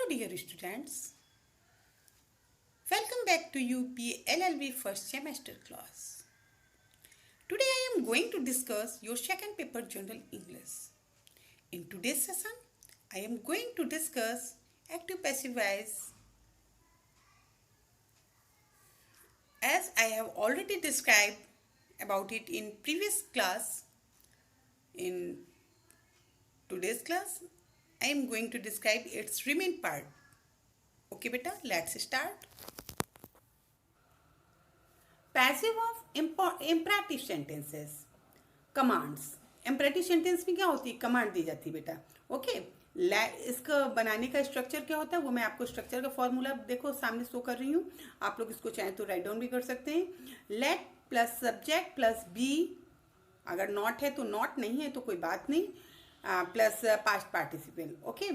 Hello dear students, welcome back to UP LLB first semester class. Today I am going to discuss your second paper General English. In today's session, I am going to discuss active passive voice. As I have already described about it in previous class, in today's class, I am going to describe its remaining part. Okay beta, let's start. Passive of imperative sentences, commands. Imperative sentence में क्या होती है? Command दी जाती है बेटा. Okay, इसका बनाने का स्ट्रक्चर क्या होता है वो मैं आपको स्ट्रक्चर का फॉर्मूला देखो सामने शो कर रही हूँ. आप लोग इसको चाहे तो राइट डाउन भी कर सकते हैं. Let plus subject plus be, अगर नॉट है तो नॉट, नहीं है तो कोई बात नहीं, प्लस पास्ट पार्टिसिपल. ओके,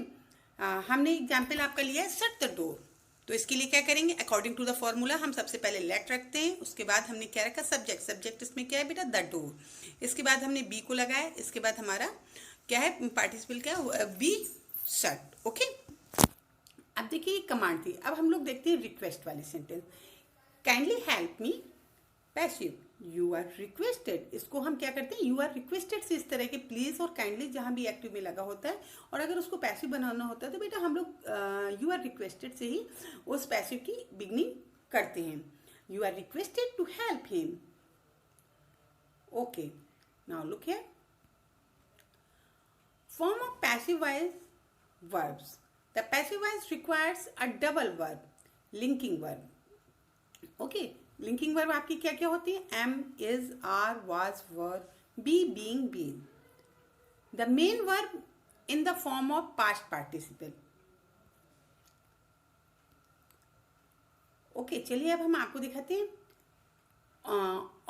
हमने एग्जाम्पल आपका लिया है शट द डोर. तो इसके लिए क्या करेंगे? अकॉर्डिंग टू द फॉर्मूला हम सबसे पहले लेट रखते हैं, उसके बाद हमने क्या रखा? सब्जेक्ट. सब्जेक्ट इसमें क्या है बेटा? The door. इसके बाद हमने बी को लगाया, इसके बाद हमारा क्या है? पार्टिसिपल क्या है? Be shut. ओके, अब देखिए कमांड थी. अब हम लोग देखते हैं रिक्वेस्ट वाले sentence. Kindly help me, passive, you are requested. इसको हम क्या करते हैं? यू आर रिक्वेस्टेड से इस तरह के प्लीज और काइंडली जहां भी एक्टिव में लगा होता है, और अगर उसको पैसिव बनाना होता है तो बेटा हम लोग यू आर रिक्वेस्टेड से ही उस पैसिव की बिगनिंग करते हैं. You are requested to help him. Okay, now look here. Form of passive voice verbs. The passive voice requires a double verb, linking verb. Okay, linking verb आपकी क्या क्या होती है? am, is, are, was, were, be, being, been. The main verb in the form of past participle. Okay, चलिए अब हम आपको दिखाते हैं.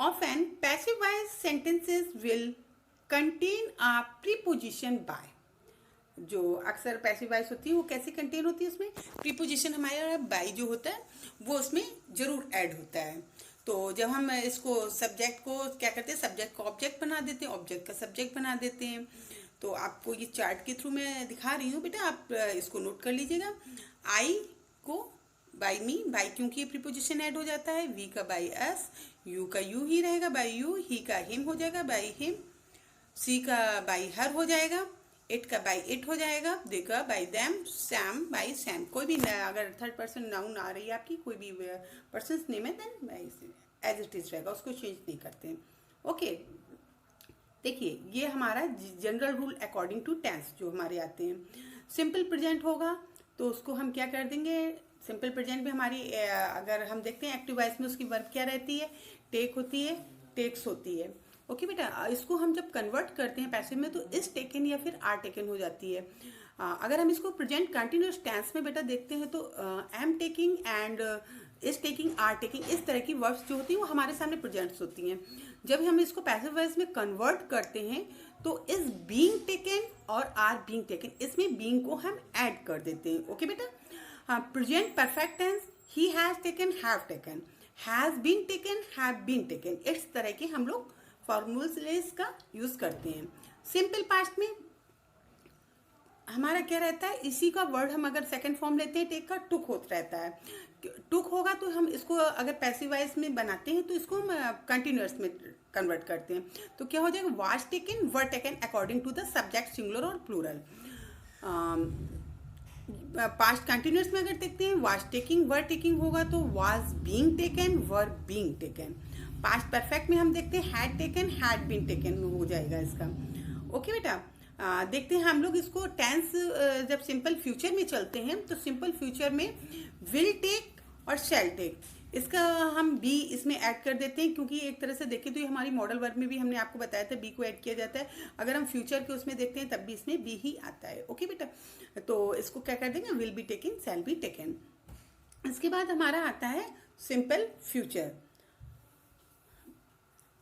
Often passive voice sentences will contain a preposition by. जो अक्सर पैसिव वॉइस होती है वो कैसे कंटेन होती है? उसमें प्रीपोजिशन हमारा बाई जो होता है वो उसमें जरूर ऐड होता है. तो जब हम इसको सब्जेक्ट को क्या करते हैं? सब्जेक्ट को ऑब्जेक्ट बना देते हैं, ऑब्जेक्ट का सब्जेक्ट बना देते हैं. तो आपको ये चार्ट के थ्रू मैं दिखा रही हूँ बेटा, आप इसको नोट कर लीजिएगा. आई को बाई मी, बाई क्योंकि ये प्रीपोजिशन ऐड हो जाता है. वी का बाई अस, यू का यू ही रहेगा बाई यू, ही का हिम हो जाएगा बाई हिम, सी का बाई हर हो जाएगा, इट का बाई इट हो जाएगा, दे का by them, Sam by Sam. कोई भी अगर थर्ड पर्सन नाउन आ रही है आपकी, कोई भी पर्सन नेम है, then by as it is रहेगा, उसको चेंज नहीं करते हैं. ओके, देखिए ये हमारा general rule according to tense जो हमारे आते हैं. सिंपल प्रेजेंट होगा तो उसको हम क्या कर देंगे? सिंपल प्रेजेंट में हमारी अगर हम देखते हैं एक्टिव वॉइस में उसकी वर्ब क्या रहती है? टेक होती है, टेक्स होती है. ओके बेटा, इसको हम जब कन्वर्ट करते हैं पैसिव में तो इज टेकन या फिर आर टेकन हो जाती है. अगर हम इसको प्रेजेंट कंटिन्यूस टेंस में बेटा देखते हैं तो am taking and is taking, are taking, इस तरह की वर्ब्स जो होती हैं वो हमारे सामने प्रेजेंट्स होती हैं. जब हम इसको पैसिव वॉइस में कन्वर्ट करते हैं तो इज बीइंग टेकन और आर बीइंग टेकन, इसमें बीइंग को हम ऐड कर देते हैं. ओके बेटा, प्रेजेंट परफेक्ट टेंस ही has taken, have taken, has been taken, have been taken, इस तरह के हम लोग फॉर्मूलेस का यूज करते हैं. सिंपल पास्ट में हमारा क्या रहता है? इसी का वर्ड हम अगर सेकंड फॉर्म लेते हैं टेक का, टुक होता रहता है. टुक होगा तो हम इसको अगर पैसिव वॉइस में बनाते हैं तो इसको हम कंटिन्यूअस में कन्वर्ट करते हैं. तो क्या हो जाएगा? Was taken, were taken according to the subject singular और प्लूरल. पास्ट कंटिन्यूअस में अगर देखते हैं वाज टेकिंग, वर टेकिंग होगा तो was being taken, were being taken. Past perfect में हम देखते हैं had taken, had been taken में हो जाएगा इसका. ओके बेटा, देखते हैं हम लोग इसको टेंस जब सिंपल फ्यूचर में चलते हैं तो सिंपल फ्यूचर में विल टेक और शैल टेक, इसका हम बी इसमें ऐड कर देते हैं क्योंकि एक तरह से देखें तो ये हमारी मॉडल वर्ब में भी हमने आपको बताया था बी को ऐड किया जाता है. अगर हम फ्यूचर के उसमें देखते हैं तब भी इसमें बी ही आता है. ओके बेटा, तो इसको क्या कर देंगे? Will be taken, shall be taken. इसके बाद हमारा आता है simple future.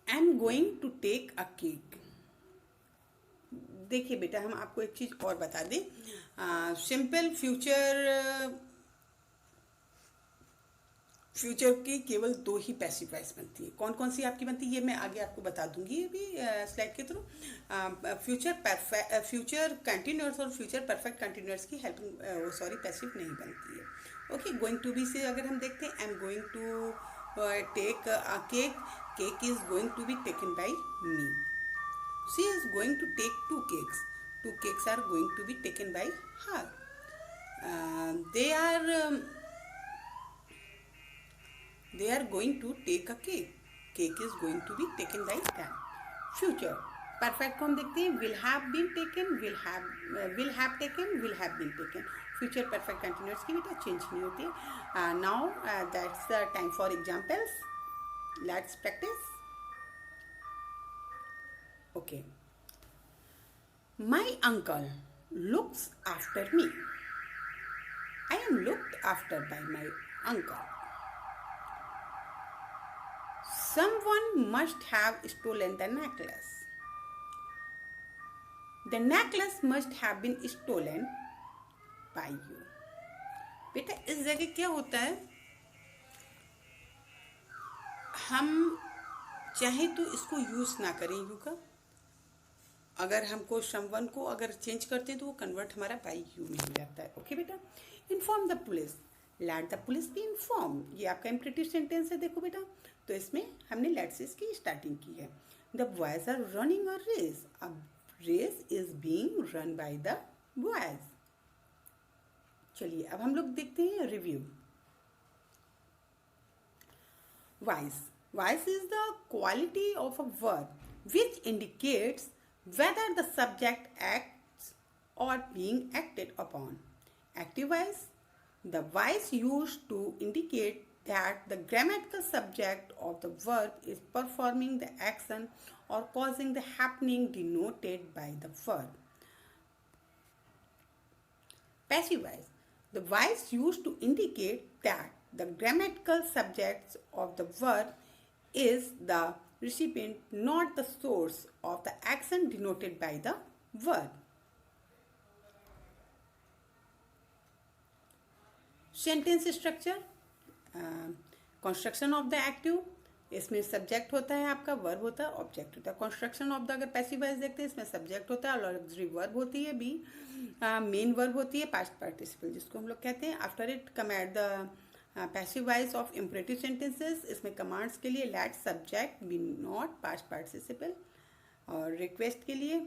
I am going to take a cake. देखिए बेटा, हम आपको एक चीज और बता दें. सिंपल फ्यूचर फ्यूचर की केवल दो ही पैसिव वॉइस बनती है। कौन कौन सी आपकी बनती है ये मैं आगे आपको बता दूंगी अभी स्लाइड के थ्रू। फ्यूचर कंटिन्यूअस और फ्यूचर परफेक्ट कंटिन्यूअस की हेल्पिंग सॉरी पैसिव नहीं बनती है। ओके, गोइंग टू बी से अगर हम देखते हैं, I am going to take a cake, cake is going to be taken by me. She is going to take two cakes are going to be taken by her. they are um, they are going to take a cake, cake is going to be taken by them। future perfect को हम देखते हैं, will have been taken, will have taken, will have been taken। future perfect continuous की बेटा change नहीं होती है। now that's the time for examples, let's practice। okay, my uncle looks after me, I am looked after by my uncle। someone must have stolen the necklace, the necklace must have been stolen by you। बेटा इस जगह क्या होता है, हम चाहे तो इसको यूज ना करें यू का, अगर हमको समवन को अगर चेंज करते हैं तो वो कन्वर्ट हमारा बाई यू में हो जाता है। ओके बेटा, inform the police, let the police be inform, ये आपका इम्परेटिव सेंटेंस है। देखो बेटा, तो इसमें हमने लेट से इसकी स्टार्टिंग की है। The boys are running a race, a race is being run by the boys. चलिए अब हम लोग देखते हैं review. Voice is the quality of a verb which indicates whether the subject acts or being acted upon। Active voice, the voice used to indicate that the grammatical subject of the verb is performing the action or causing the happening denoted by the verb। Passive voice, the voice used to indicate that the grammatical subject of the verb is the recipient, not the source of the action denoted by the verb। Sentence structure, construction of the active, इसमें subject होता है आपका, verb होता है, object होता है। Construction of the अगर passive voice देखते हैं, इसमें सब्जेक्ट होता है, ऑक्सिलरी वर्ब होती है बी, मेन वर्ब होती है पास्ट पार्टिसिपल जिसको हम लोग कहते हैं। After it come at the passive voice of imperative sentences, इसमें कमांड्स के लिए let subject be not past participle, और रिक्वेस्ट के लिए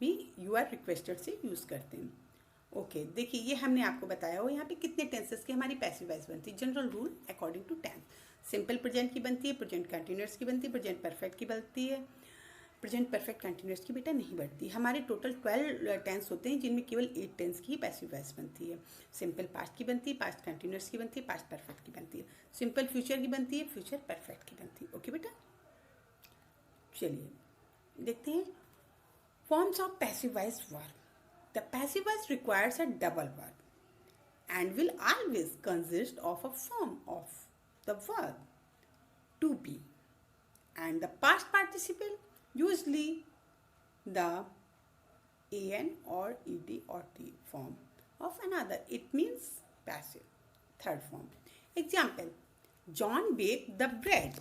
भी यू आर रिक्वेस्टेड से यूज करते हैं। ओके देखिए, ये हमने आपको बताया हो यहाँ पे कितने टेंसेस की हमारी पैसिव वॉइस बनती है। General rule according to tense, simple present की बनती है, प्रेजेंट कंटिन्यूअस की बनती है, प्रेजेंट परफेक्ट की बनती है, प्रेजेंट परफेक्ट कंटिन्यूअस की बेटा नहीं बढ़ती। हमारे टोटल 12 टेंस होते हैं जिनमें केवल 8 टेंस की पैसिव वॉइस बनती है। सिंपल पास्ट की बनती है, पास्ट कंटिन्यूअस की बनती है, पास्ट परफेक्ट की बनती है, सिंपल फ्यूचर की बनती है, फ्यूचर परफेक्ट की बनती है। ओके बेटा, चलिए देखते हैं forms of passive voice verb. The passive voice requires a double verb and will always consist of a form of the verb to be and the past participle, usually the an or ed or t form of another. It means passive. Third form. Example, John baked the bread.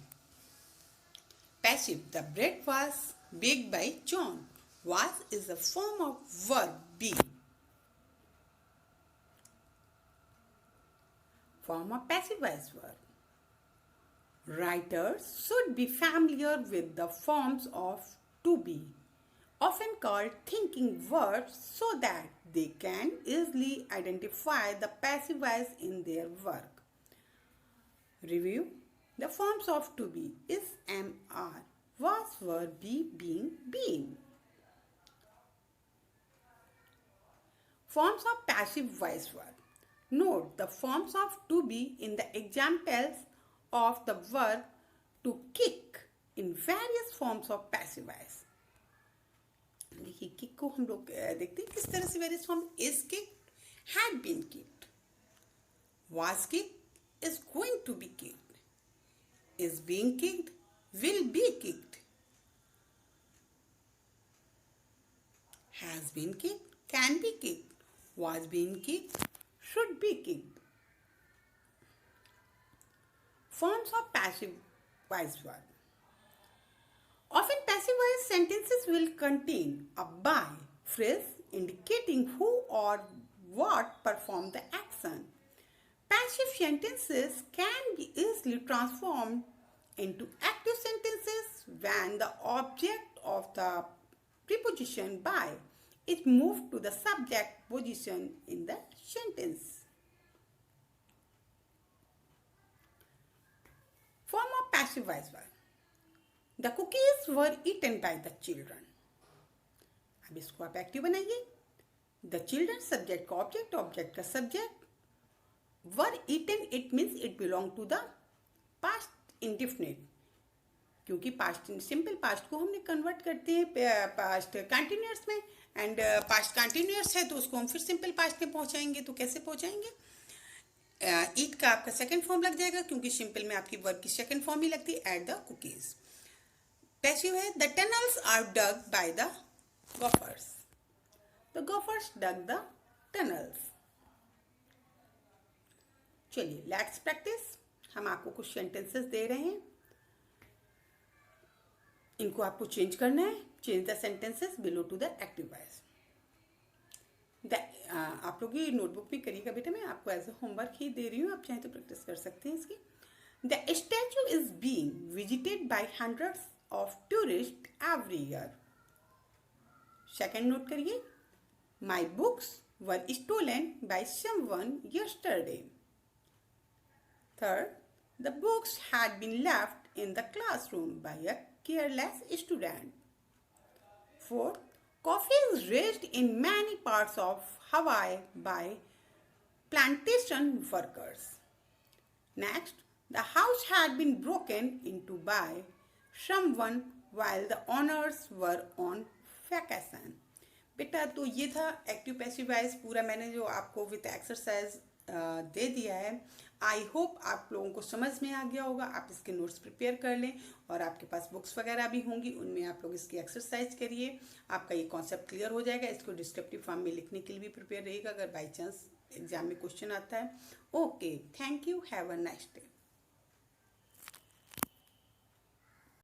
Passive, the bread was baked by John. Was is a form of verb be. Form of passive voice verb. Writers should be familiar with the forms of to be, often called thinking verbs, so that they can easily identify the passive voice in their work. Review. The forms of to be is am, are, was, were, be, being, being. Forms of passive voice verb. Note the forms of to be in the examples of the verb to kick in various forms of passive voice। देखिए kick को हम लोग देखते हैं किस तरह से various form. Is kicked, had been kicked, was kicked, is going to be kicked, is being kicked, will be kicked, has been kicked, can be kicked, was being kicked, should be kicked। Forms of passive voice verb. Often passive voice sentences will contain a by phrase indicating who or what performed the action. Passive sentences can be easily transformed into active sentences when the object of the preposition by is moved to the subject position in the sentence. Form of passive voice verb. The cookies were eaten by the children. अब इसको आप active बनाइए. The children subject का object, object का subject. Were eaten, it means it belong to the past indefinite. क्योंकि past simple past को हमने convert करते हैं पास्ट कंटिन्यूअस में, एंड पास्ट कंटिन्यूअस है तो उसको हम फिर सिंपल पास्ट में पहुंचाएंगे. तो कैसे पहुंचाएंगे? ईट का आपका सेकंड फॉर्म लग जाएगा, क्योंकि सिंपल में आपकी वर्ब की सेकंड फॉर्म ही लगती है, एट द कुकीज. पैसिव है the tunnels are dug by the gophers. The gophers dug the tunnels. चलिए लेट्स प्रैक्टिस. हम आपको कुछ सेंटेंसेस दे रहे हैं, इनको आपको चेंज करना है. Change the sentences below to the active voice. आप लोग ये नोटबुक में करिएगा बेटा, मैं आपको एज ए होमवर्क ही दे रही हूँ, आप चाहें तो प्रैक्टिस कर सकते हैं इसकी. The statue is being visited by hundreds of tourist every year. Second note करिए. My books were stolen by someone yesterday. Third, the books had been left in the classroom by a careless student. Fourth, coffee is raised in many parts of Hawaii by plantation workers. Next, the house had been broken into by someone while the owners were on vacation. बेटा तो ये था active passive voice पूरा मैंने जो आपको with exercise दे दिया है. आई होप आप लोगों को समझ में आ गया होगा. आप इसके नोट्स प्रिपेयर कर लें और आपके पास बुक्स वगैरह भी होंगी, उनमें आप लोग इसकी एक्सरसाइज करिए. आपका ये कॉन्सेप्ट क्लियर हो जाएगा. इसको डिस्क्रिप्टिव फॉर्म में लिखने के लिए भी प्रिपेयर रहिएगा अगर बाई चांस एग्जाम में क्वेश्चन आता है. Okay, thank you, have a nice day.